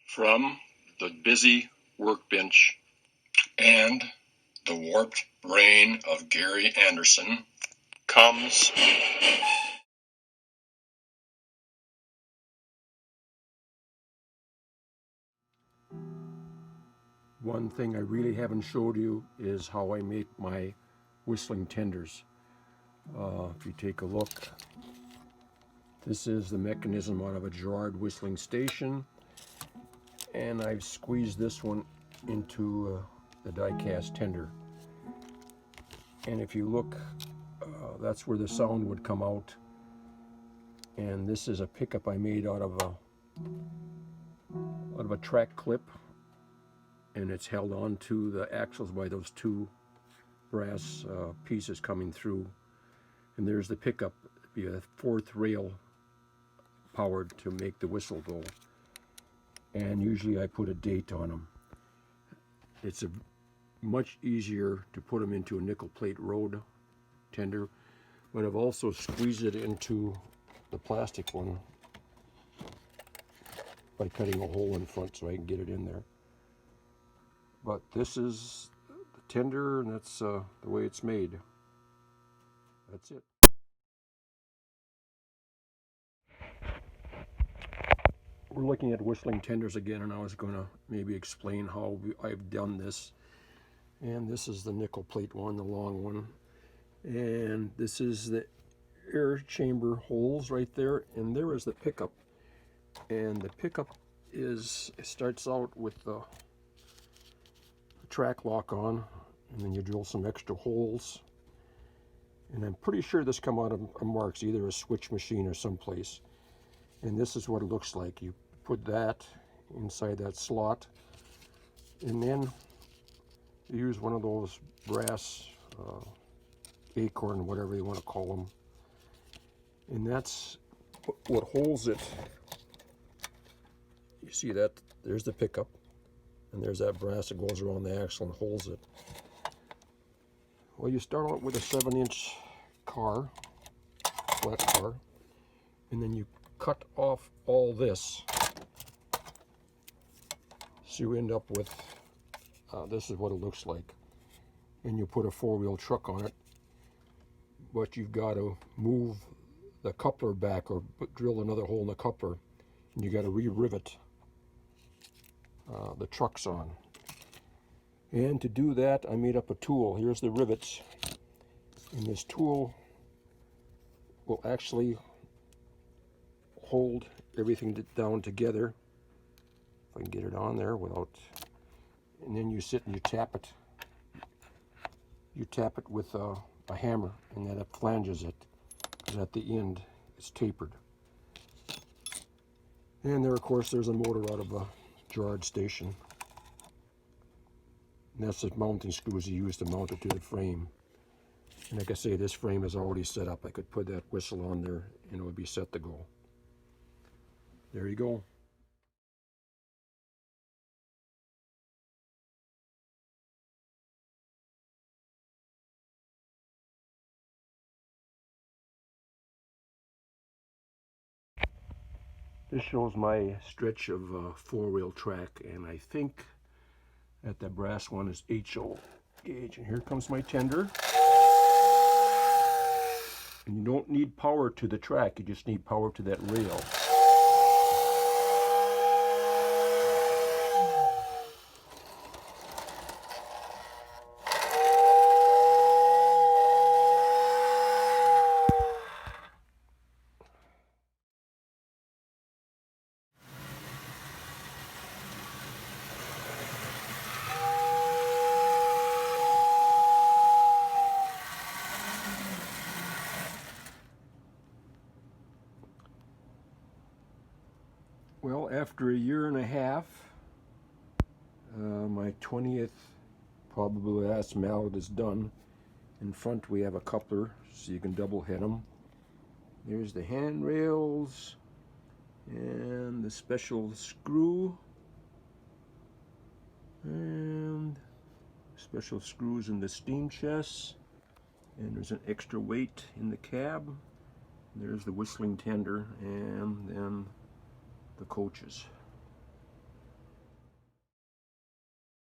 From the busy workbench and the warped brain of Gary Anderson comes one thing I really haven't showed you is how I make my whistling tenders. If you take a look, this is the mechanism out of a Girard whistling station, and I've squeezed this one into the die-cast tender. And if you look, that's where the sound would come out. And this is a pickup I made out of a track clip, and it's held onto the axles by those two brass pieces coming through. And there's the pickup, be a fourth rail powered to make the whistle go. And usually I put a date on them. It's much easier to put them into a nickel plate road tender, but I've also squeezed it into the plastic one by cutting a hole in front so I can get it in there. But this is the tender, and that's the way it's made. That's it. We're looking at whistling tenders again, and I was going to maybe explain how I've done this. And this is the nickel plate one, the long one. And this is the air chamber holes right there, and there is the pickup. And the pickup starts out with the track lock on, and then you drill some extra holes. And I'm pretty sure this come out of a Marx, either a switch machine or someplace. And this is what it looks like. You put that inside that slot, and then you use one of those brass acorn, whatever you want to call them, and that's what holds it. You see that? There's the pickup, and there's that brass that goes around the axle and holds it. Well, you start out with a 7-inch car, flat car, and then you cut off all this, so you end up with this is what it looks like. And you put a 4-wheel truck on it, but you've got to move the coupler back or drill another hole in the coupler, and you got to re-rivet the trucks on. And to do that, I made up a tool. Here's the rivets, and this tool will actually hold everything down together. If I can get it on there without, and then you sit and you tap it. You tap it with a hammer, and then it flanges it, because at the end it's tapered. And there, of course, there's a motor out of a Girard station. And that's the mounting screws you use to mount it to the frame. And like I say, this frame is already set up. I could put that whistle on there and it would be set to go. There you go. This shows my stretch of 4-wheel track, and I think that the brass one is HO gauge. And here comes my tender. And you don't need power to the track, you just need power to that rail. Well, after a year and a half, my 20th, probably last mallet is done. In front we have a coupler, so you can double head them. There's the handrails and the special screw, and special screws in the steam chests, and there's an extra weight in the cab. There's the whistling tender, and then the coaches.